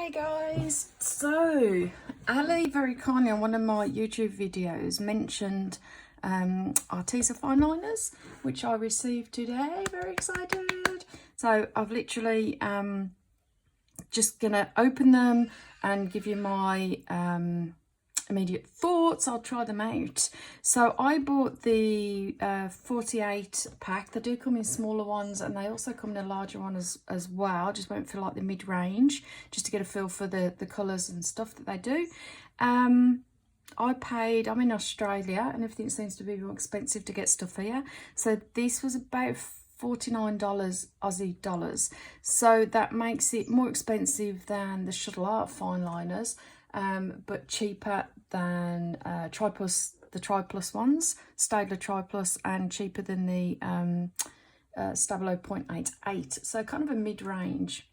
Hey guys, so Ali very kindly on one of my YouTube videos mentioned Arteza fine liners, which I received today. Very excited. So I've literally just gonna open them and give you my immediate thoughts. I'll try them out. So I bought the 48 pack. They do come in smaller ones and they also come in a larger one as well. I just went for like the mid-range just to get a feel for the colours and stuff that they do. I'm in Australia and everything seems to be more expensive to get stuff here. So this was about $49 Aussie dollars. So that makes it more expensive than the Shuttle Art fine liners. But cheaper than the Tri-Plus ones, Staedtler Tri-Plus, and cheaper than the Stabilo 0.88. So kind of a mid-range.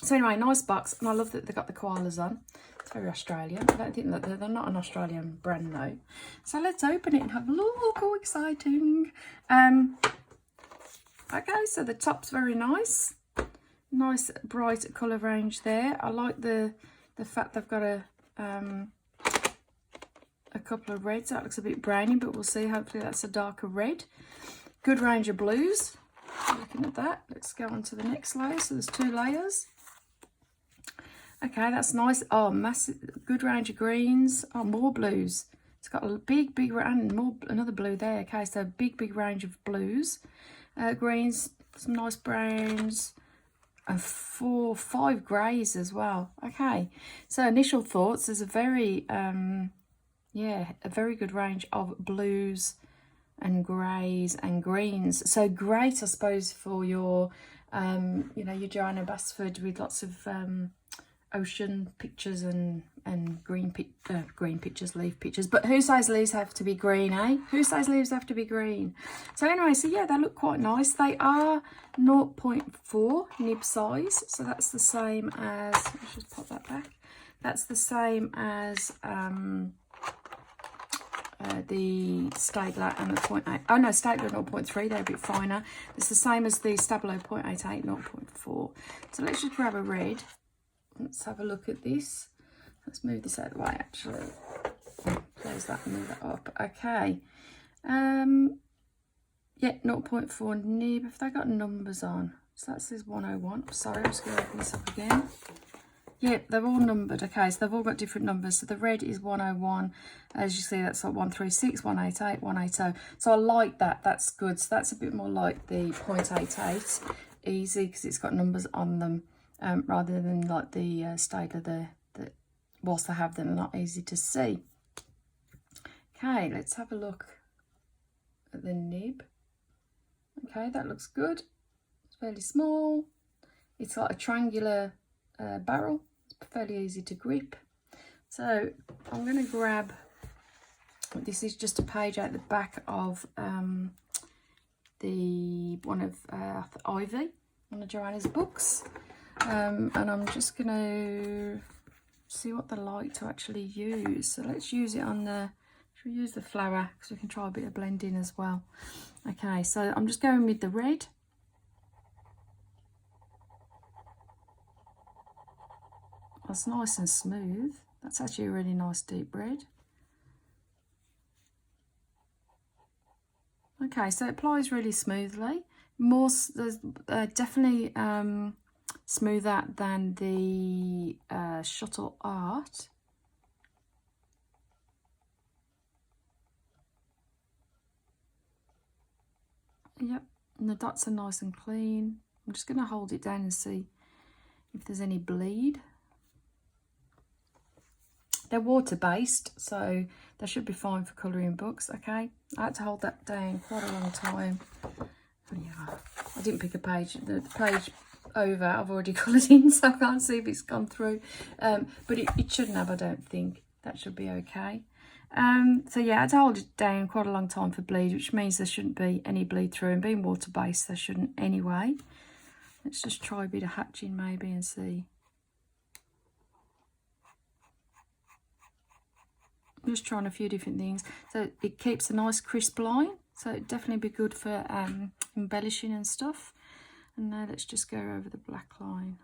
So anyway, nice box, and I love that they got the koalas on. It's very Australian. I don't think that they're not an Australian brand though. So let's open it and have a look. Oh, exciting! Okay, so the top's very nice. Nice bright colour range there. I like the fact they've got a couple of reds. That looks a bit browny, but we'll see. Hopefully that's a darker red. Good range of blues. Looking at that, let's go on to the next layer. So there's 2 layers. Okay, that's nice. Oh, massive, good range of greens. Oh, more blues. It's got a big and more, another blue there. Okay, so big range of blues, greens, some nice browns, and 5 greys as well. Okay, so initial thoughts, there's a very a very good range of blues and greys and greens. So great, I suppose, for your your Joanna Basford with lots of ocean pictures and green pictures, leaf pictures. But who says leaves have to be green, eh? Who says leaves have to be green? So anyway, so yeah, they look quite nice. They are 0.4 nib size, so that's the same as, let's just pop that back. That's the same as the Staedtler and the 0.8. Oh no, Staedtler 0.3, they're a bit finer. It's the same as the Stabilo 0.88, 0.4. So let's just grab a red. Let's have a look at this. Let's move this out of the way, actually. Close that and move that up. Okay. Yeah, 0.4 nib. Have they got numbers on? So that says 101. Sorry, I'm just going to open this up again. Yeah, they're all numbered. Okay, so they've all got different numbers. So the red is 101. As you see, that's like 136, 188, 180. So I like that. That's good. So that's a bit more like the 0.88. Easy, because it's got numbers on them. Rather than like the Staedtler, that whilst I have them, they're not easy to see. Okay, let's have a look at the nib. Okay, that looks good. It's fairly small. It's like a triangular barrel. It's fairly easy to grip. So I'm going to grab, this is just a page out the back of the one of Ivy, one of Joanna's books. And I'm just going to see what they like to actually use. So let's use it on the, should we use the flower? Because we can try a bit of blending as well. Okay, so I'm just going with the red. That's nice and smooth. That's actually a really nice deep red. Okay, so it applies really smoothly. More, there's definitely smoother than the Shuttle Art. Yep, and the dots are nice and clean. I'm just going to hold it down and see if there's any bleed. They're water-based, so they should be fine for colouring books, okay? I had to hold that down quite a long time. Yeah, I didn't pick a page. The page over, I've already coloured in, so I can't see if it's gone through. But it shouldn't have, I don't think. That should be okay. So yeah, I had to hold it down quite a long time for bleed, which means there shouldn't be any bleed through. And being water-based, there shouldn't anyway. Let's just try a bit of hatching maybe and see. I'm just trying a few different things. So it keeps a nice crisp line. So it'd definitely be good for embellishing and stuff. And now let's just go over the black line.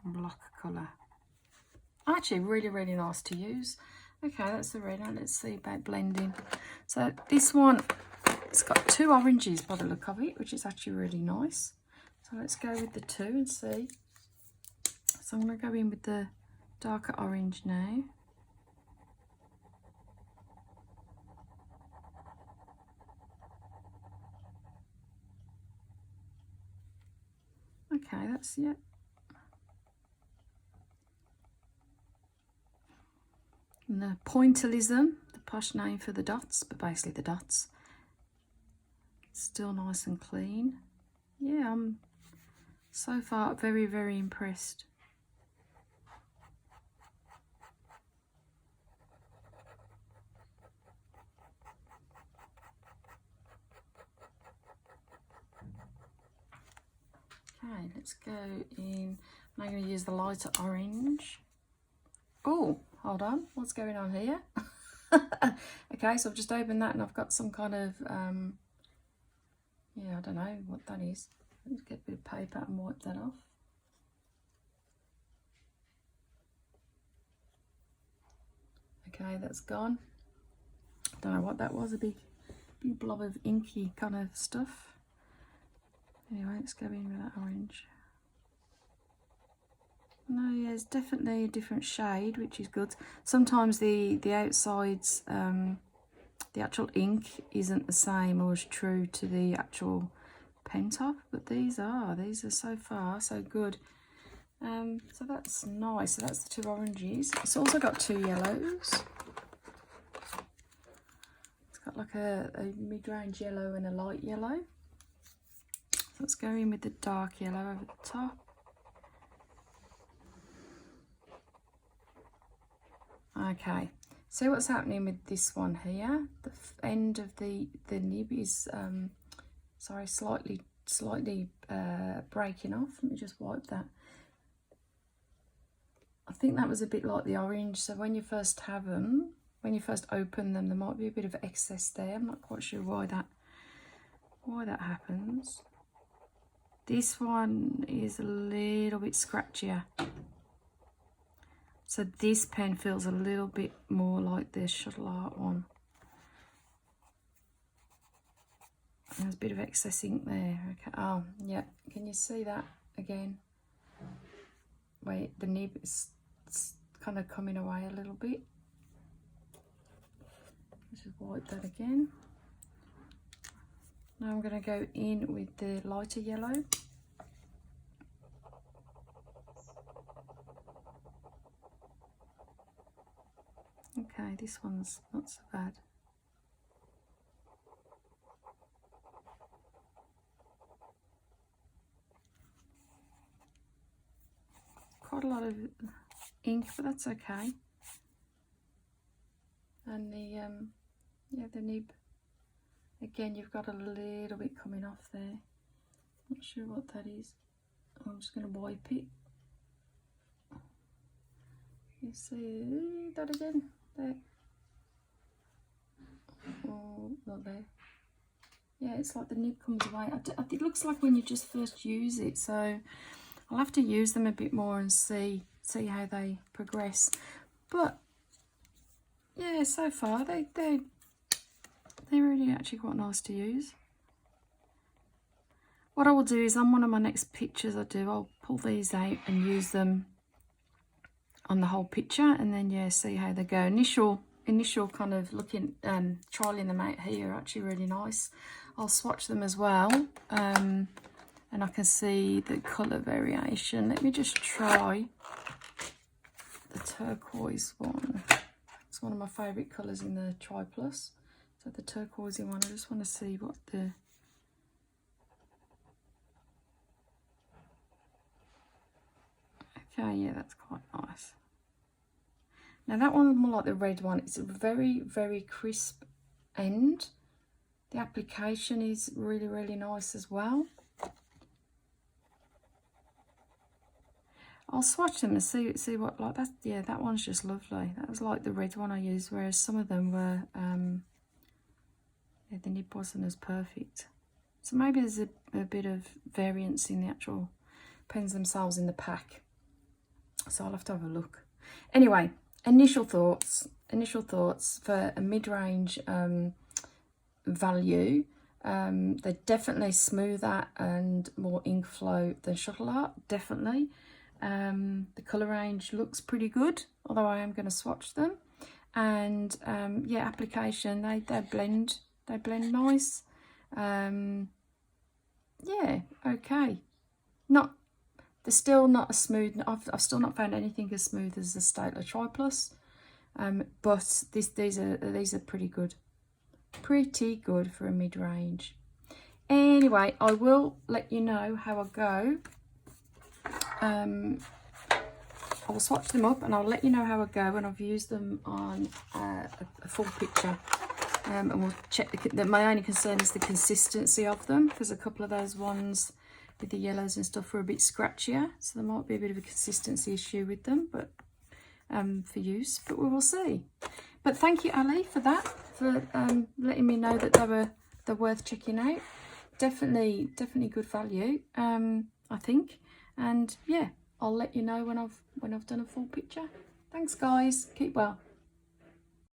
block colour. Actually, really, really nice to use. Okay, that's the red one. Let's see about blending. So this one, it's got 2 oranges by the look of it, which is actually really nice. So let's go with the 2 and see. So I'm going to go in with the darker orange now. Okay, that's it. And the pointillism, the posh name for the dots, but basically the dots. Still nice and clean. Yeah, I'm so far very, very impressed. Okay, let's go in. I'm going to use the lighter orange. Oh, hold on. What's going on here? Okay, so I've just opened that and I've got some kind of, yeah, I don't know what that is. Let's get a bit of paper and wipe that off. Okay, that's gone. Don't know what that was, a big blob of inky kind of stuff. Anyway, let's go in with that orange. No, yeah, it's definitely a different shade, which is good. Sometimes the outsides, the actual ink isn't the same or as true to the actual pen top, but these are so far so good. So that's nice. So that's the 2 oranges. It's also got 2 yellows. It's got like a mid-range yellow and a light yellow. So let's go in with the dark yellow over the top. Okay, so what's happening with this one here? The end of the nib is sorry, slightly breaking off. Let me just wipe that. I think that was a bit like the orange. So when you first have them, when you first open them, there might be a bit of excess there. I'm not quite sure why that happens. This one is a little bit scratchier. So this pen feels a little bit more like the Shuttle Art one. There's a bit of excess ink there. Okay. Oh, yeah. Can you see that again? Wait, the nib is kind of coming away a little bit. Let's just wipe that again. Now I'm going to go in with the lighter yellow. Okay, this one's not so bad. Quite a lot of ink, but that's okay. And the yeah, the nib, again, you've got a little bit coming off there. Not sure what that is. I'm just going to wipe it. You see that again? There. Oh, not there. Yeah, it's like the nib comes away. It looks like when you just first use it, so I'll have to use them a bit more and see how they progress. But yeah, so far they're really actually quite nice to use. What I will do is on one of my next pictures I'll pull these out and use them on the whole picture, and then yeah, see how they go. Initial kind of looking, trialing them out here are actually really nice. I'll swatch them as well, and I can see the colour variation. Let me just try the turquoise one. It's one of my favourite colours in the Tri Plus. So the turquoisey one, I just want to see what the... Okay, yeah, that's quite nice. Now that one's more like the red one. It's a very, very crisp end. The application is really, really nice as well. I'll swatch them and see what, like that. Yeah, that one's just lovely. That was like the red one I used, whereas some of them were, yeah, the nib wasn't as perfect. So maybe there's a bit of variance in the actual pens themselves in the pack. So I'll have to have a look. Anyway, initial thoughts for a mid-range value. They're definitely smoother and more ink flow than Shuttle Art, definitely. The colour range looks pretty good, although I am going to swatch them. And yeah, application, they blend nice. Yeah, okay. They're still not as smooth. I've still not found anything as smooth as the Staedtler Tri Plus, but these are pretty good for a mid range. Anyway, I will let you know how I go. I will swatch them up and I'll let you know how I go when I've used them on a full picture. And we'll check my only concern is the consistency of them, because a couple of those ones with the yellows and stuff were a bit scratchier, so there might be a bit of a consistency issue with them, but for use, but we will see. But thank you, Ali, for that, for letting me know that they're worth checking out. Definitely good value, I think. And yeah, I'll let you know when I've done a full picture. Thanks, guys. Keep well.